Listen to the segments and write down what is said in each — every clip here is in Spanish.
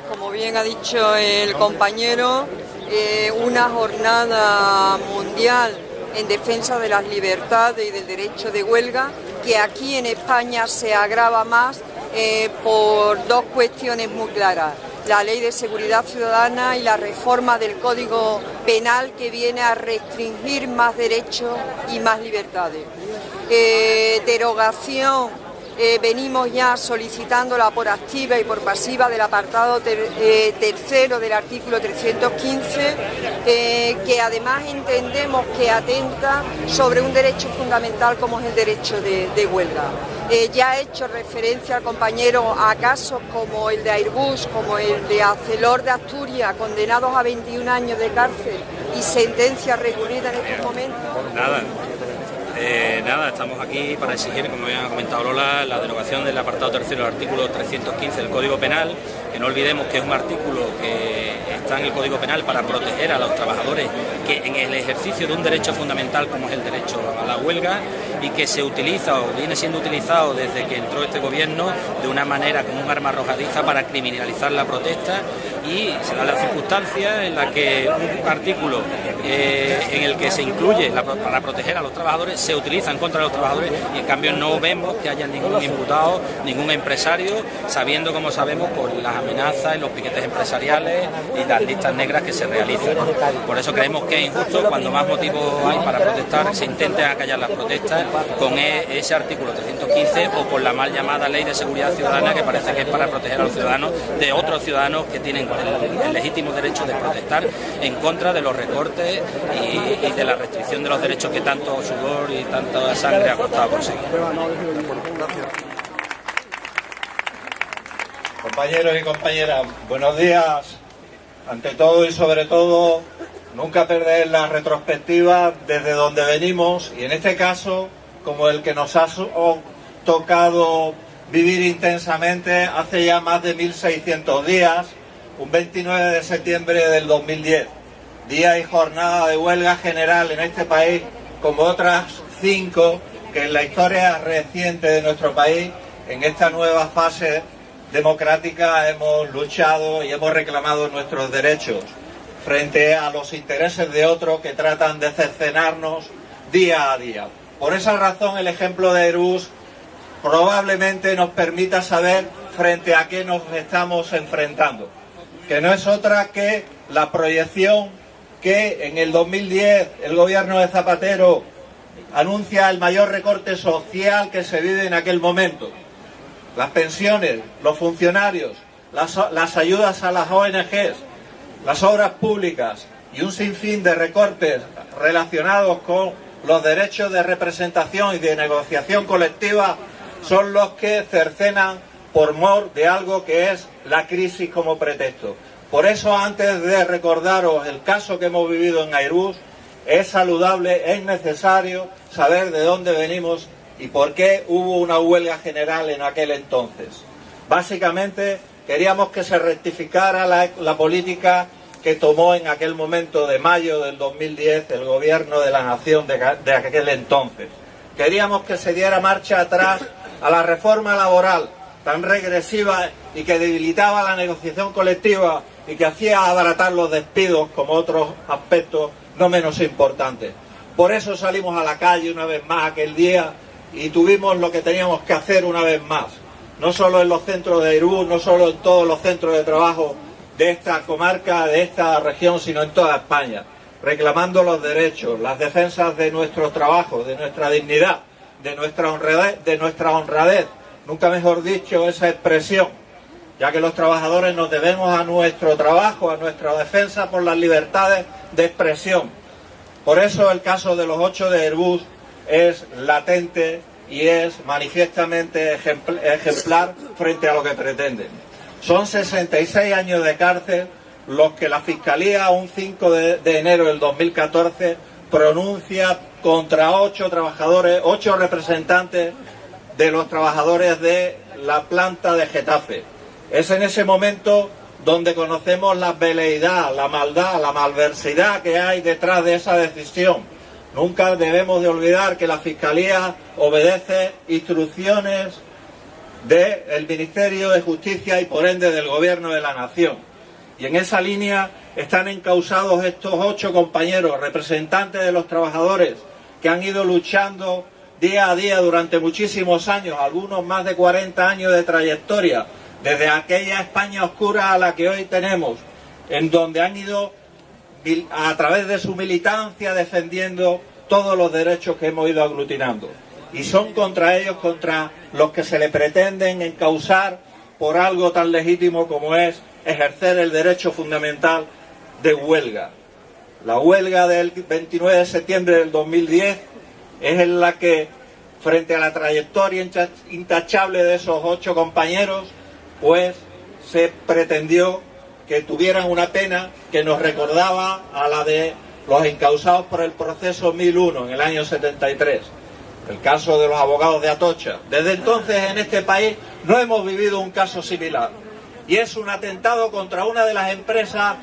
Como bien ha dicho el compañero, una jornada mundial en defensa de las libertades y del derecho de huelga, que aquí en España se agrava más por dos cuestiones muy claras: la Ley de Seguridad Ciudadana y la reforma del Código Penal, que viene a restringir más derechos y más libertades. Derogación. Venimos ya solicitándola por activa y por pasiva del apartado tercero del artículo 315, que además entendemos que atenta sobre un derecho fundamental como es el derecho de huelga. Ya he hecho referencia al compañero a casos como el de Airbus, como el de Arcelor de Asturias, condenados a 21 años de cárcel y sentencia recurrida en estos momentos. Nada, estamos aquí para exigir, como ya ha comentado Lola, la derogación del apartado tercero del artículo 315 del Código Penal, que no olvidemos que es un artículo que está en el Código Penal para proteger a los trabajadores que en el ejercicio de un derecho fundamental como es el derecho a la huelga, y que se utiliza o viene siendo utilizado desde que entró este gobierno de una manera como un arma arrojadiza para criminalizar la protesta, y se da la circunstancia en la que un artículo en el que se incluye para proteger a los trabajadores se utiliza en contra de los trabajadores, y en cambio no vemos que haya ningún imputado, ningún empresario, sabiendo, como sabemos, por las amenazas y los piquetes empresariales y las listas negras que se realizan. Por eso creemos que es injusto, cuando más motivos hay para protestar, se intenten acallar las protestas con ese artículo 315 o con la mal llamada Ley de Seguridad Ciudadana, que parece que es para proteger a los ciudadanos de otros ciudadanos que tienen el legítimo derecho de protestar en contra de los recortes y de la restricción de los derechos que tanto sudor y tanta sangre ha costado conseguir. Compañeros y compañeras, buenos días. Ante todo y sobre todo, nunca perder la retrospectiva desde donde venimos, y en este caso, como el que nos ha tocado vivir intensamente hace ya más de 1600 días, un 29 de septiembre del 2010, día y jornada de huelga general en este país, como otras 5 que en la historia reciente de nuestro país, en esta nueva fase democrática, hemos luchado y hemos reclamado nuestros derechos frente a los intereses de otros que tratan de cercenarnos día a día. Por esa razón, el ejemplo de Airbus probablemente nos permita saber frente a qué nos estamos enfrentando, que no es otra que la proyección que en el 2010 el gobierno de Zapatero anuncia el mayor recorte social que se vive en aquel momento. Las pensiones, los funcionarios, las ayudas a las ONGs, las obras públicas y un sinfín de recortes relacionados con los derechos de representación y de negociación colectiva son los que cercenan por mor de algo que es la crisis como pretexto. Por eso, antes de recordaros el caso que hemos vivido en Airbus, es saludable, es necesario saber de dónde venimos y por qué hubo una huelga general en aquel entonces. Básicamente, queríamos que se rectificara la política que tomó en aquel momento de mayo del 2010 el gobierno de la nación de aquel entonces. Queríamos que se diera marcha atrás a la reforma laboral tan regresiva y que debilitaba la negociación colectiva y que hacía abaratar los despidos, como otros aspectos no menos importantes. Por eso salimos a la calle una vez más aquel día y tuvimos lo que teníamos que hacer una vez más, no solo en los centros de Airbus, no solo en todos los centros de trabajo de esta comarca, de esta región, sino en toda España, reclamando los derechos, las defensas de nuestro trabajo, de nuestra dignidad, de nuestra honradez, nunca mejor dicho esa expresión, ya que los trabajadores nos debemos a nuestro trabajo, a nuestra defensa por las libertades de expresión. Por eso el caso de los 8 de Airbus es latente y es manifiestamente ejemplar frente a lo que pretenden. Son 66 años de cárcel los que la Fiscalía, un 5 de enero del 2014, pronuncia contra 8 trabajadores, 8 representantes de los trabajadores de la planta de Getafe. Es en ese momento donde conocemos la veleidad, la maldad, la malversidad que hay detrás de esa decisión. Nunca debemos de olvidar que la Fiscalía obedece instrucciones del Ministerio de Justicia y por ende del Gobierno de la Nación. Y en esa línea están encausados estos 8 compañeros, representantes de los trabajadores, que han ido luchando día a día durante muchísimos años, algunos más de 40 años de trayectoria, desde aquella España oscura a la que hoy tenemos, en donde han ido a través de su militancia defendiendo todos los derechos que hemos ido aglutinando. Y son contra ellos, contra los que se le pretenden encausar por algo tan legítimo como es ejercer el derecho fundamental de huelga. La huelga del 29 de septiembre del 2010 es en la que, frente a la trayectoria intachable de esos 8 compañeros, pues se pretendió que tuvieran una pena que nos recordaba a la de los encausados por el proceso 1001 en el año 73, el caso de los abogados de Atocha. Desde entonces en este país no hemos vivido un caso similar, y es un atentado contra una de las empresas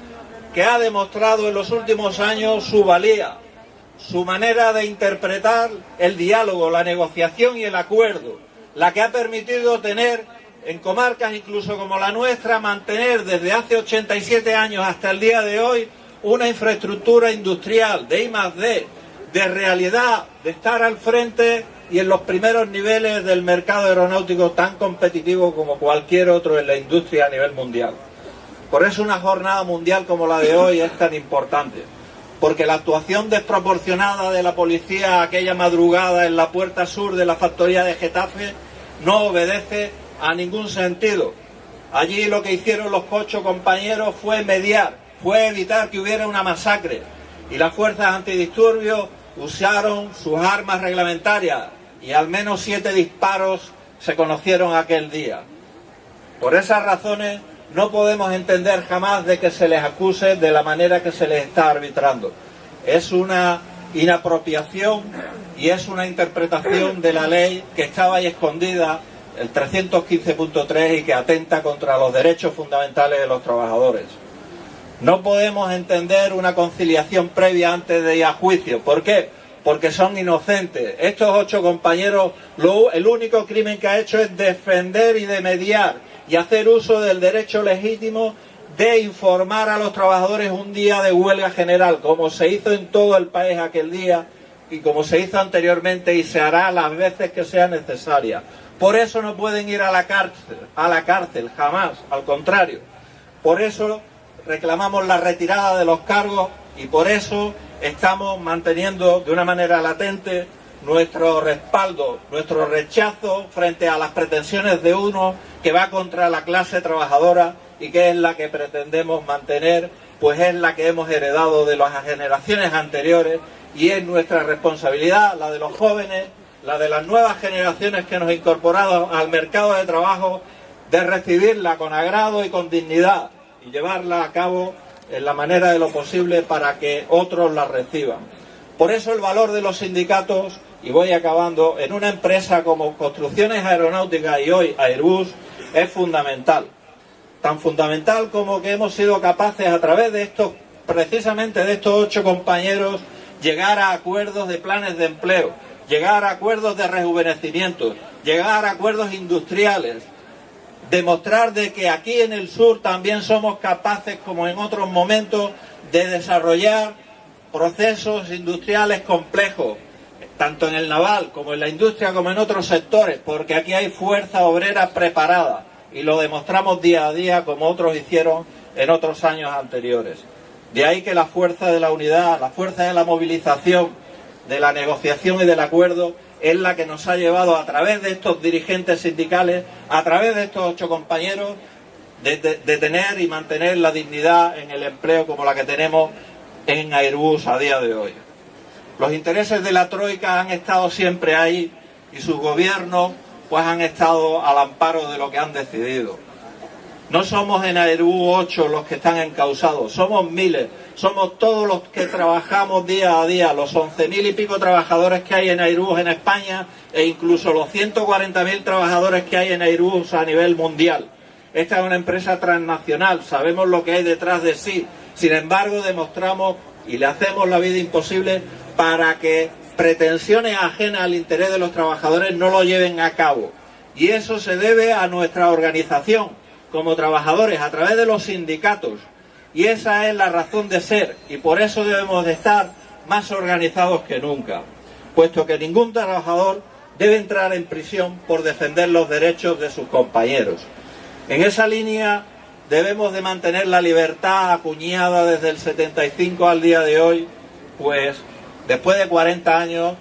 que ha demostrado en los últimos años su valía, su manera de interpretar el diálogo, la negociación y el acuerdo, la que ha permitido tener en comarcas incluso como la nuestra, mantener desde hace 87 años hasta el día de hoy una infraestructura industrial de I+D, de realidad, de estar al frente y en los primeros niveles del mercado aeronáutico tan competitivo como cualquier otro en la industria a nivel mundial. Por eso una jornada mundial como la de hoy es tan importante, porque la actuación desproporcionada de la policía aquella madrugada en la puerta sur de la factoría de Getafe no obedece a ningún sentido. Allí lo que hicieron los 8 compañeros fue mediar, fue evitar que hubiera una masacre, y las fuerzas antidisturbios usaron sus armas reglamentarias y al menos 7 disparos se conocieron aquel día. Por esas razones no podemos entender jamás de que se les acuse de la manera que se les está arbitrando. Es una inapropiación y es una interpretación de la ley que estaba ahí escondida, el 315.3, y que atenta contra los derechos fundamentales de los trabajadores. No podemos entender una conciliación previa antes de ir a juicio. ¿Por qué? Porque son inocentes. Estos 8 compañeros, el único crimen que ha hecho es defender y de mediar y hacer uso del derecho legítimo de informar a los trabajadores un día de huelga general, como se hizo en todo el país aquel día y como se hizo anteriormente y se hará las veces que sea necesaria. Por eso no pueden ir a la cárcel, jamás, al contrario. Por eso reclamamos la retirada de los cargos y por eso estamos manteniendo de una manera latente nuestro respaldo, nuestro rechazo frente a las pretensiones de uno que va contra la clase trabajadora y que es la que pretendemos mantener, pues es la que hemos heredado de las generaciones anteriores y es nuestra responsabilidad, la de los jóvenes, la de las nuevas generaciones que nos incorporamos al mercado de trabajo, de recibirla con agrado y con dignidad y llevarla a cabo en la manera de lo posible para que otros la reciban. Por eso el valor de los sindicatos, y voy acabando, en una empresa como Construcciones Aeronáuticas y hoy Airbus es fundamental. Tan fundamental como que hemos sido capaces a través de estos, precisamente de estos 8 compañeros, llegar a acuerdos de planes de empleo, llegar a acuerdos de rejuvenecimiento, llegar a acuerdos industriales, demostrar de que aquí en el sur también somos capaces, como en otros momentos, de desarrollar procesos industriales complejos, tanto en el naval como en la industria como en otros sectores, porque aquí hay fuerza obrera preparada y lo demostramos día a día como otros hicieron en otros años anteriores. De ahí que la fuerza de la unidad, la fuerza de la movilización, de la negociación y del acuerdo es la que nos ha llevado a través de estos dirigentes sindicales, a través de estos 8 compañeros, de tener y mantener la dignidad en el empleo como la que tenemos en Airbus a día de hoy. Los intereses de la Troika han estado siempre ahí y sus gobiernos pues han estado al amparo de lo que han decidido. No somos en Airbus 8 los que están encausados, somos miles, somos todos los que trabajamos día a día, los 11.000 y pico trabajadores que hay en Airbus en España e incluso los 140.000 trabajadores que hay en Airbus a nivel mundial. Esta es una empresa transnacional, sabemos lo que hay detrás de sí, sin embargo demostramos y le hacemos la vida imposible para que pretensiones ajenas al interés de los trabajadores no lo lleven a cabo. Y eso se debe a nuestra organización como trabajadores a través de los sindicatos. Y esa es la razón de ser, y por eso debemos de estar más organizados que nunca, puesto que ningún trabajador debe entrar en prisión por defender los derechos de sus compañeros. En esa línea debemos de mantener la libertad acuñada desde el 75 al día de hoy, pues después de 40 años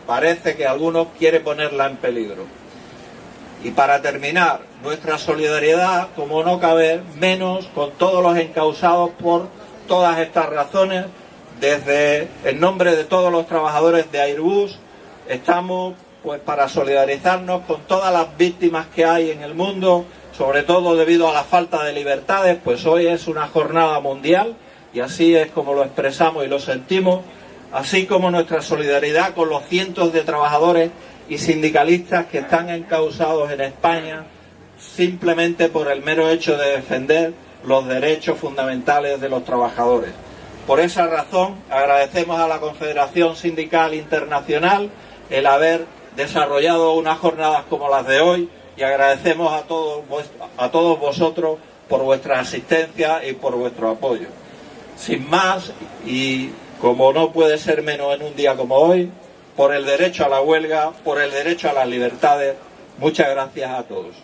parece que algunos quieren ponerla en peligro. Y para terminar, nuestra solidaridad, como no cabe menos, con todos los encausados por todas estas razones. Desde el nombre de todos los trabajadores de Airbus, estamos pues para solidarizarnos con todas las víctimas que hay en el mundo, sobre todo debido a la falta de libertades, pues hoy es una jornada mundial y así es como lo expresamos y lo sentimos, así como nuestra solidaridad con los cientos de trabajadores y sindicalistas que están encausados en España simplemente por el mero hecho de defender los derechos fundamentales de los trabajadores. Por esa razón agradecemos a la Confederación Sindical Internacional el haber desarrollado unas jornadas como las de hoy y agradecemos a todos vosotros por vuestra asistencia y por vuestro apoyo. Sin más, y como no puede ser menos en un día como hoy, por el derecho a la huelga, por el derecho a las libertades, muchas gracias a todos.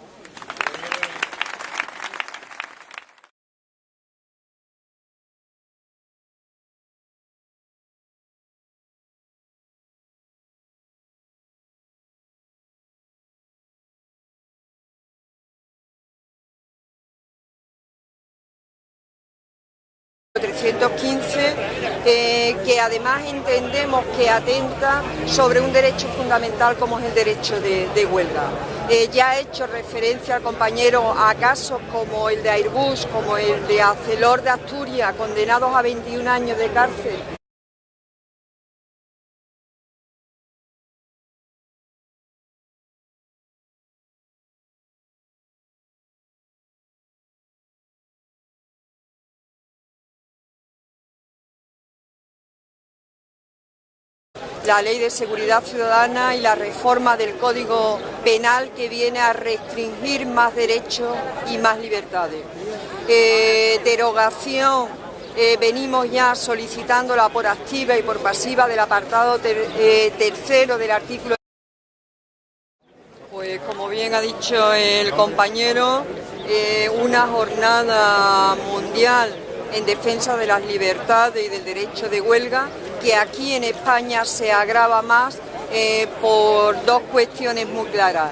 Que además entendemos que atenta sobre un derecho fundamental como es el derecho de huelga. Ya ha hecho referencia al compañero a casos como el de Airbus, como el de Arcelor de Asturias, condenados a 21 años de cárcel. La Ley de Seguridad Ciudadana y la reforma del Código Penal que viene a restringir más derechos y más libertades. Derogación, venimos ya solicitándola por activa y por pasiva del apartado tercero del artículo. Pues como bien ha dicho el compañero, una jornada mundial en defensa de las libertades y del derecho de huelga, que aquí en España se agrava más por dos cuestiones muy claras.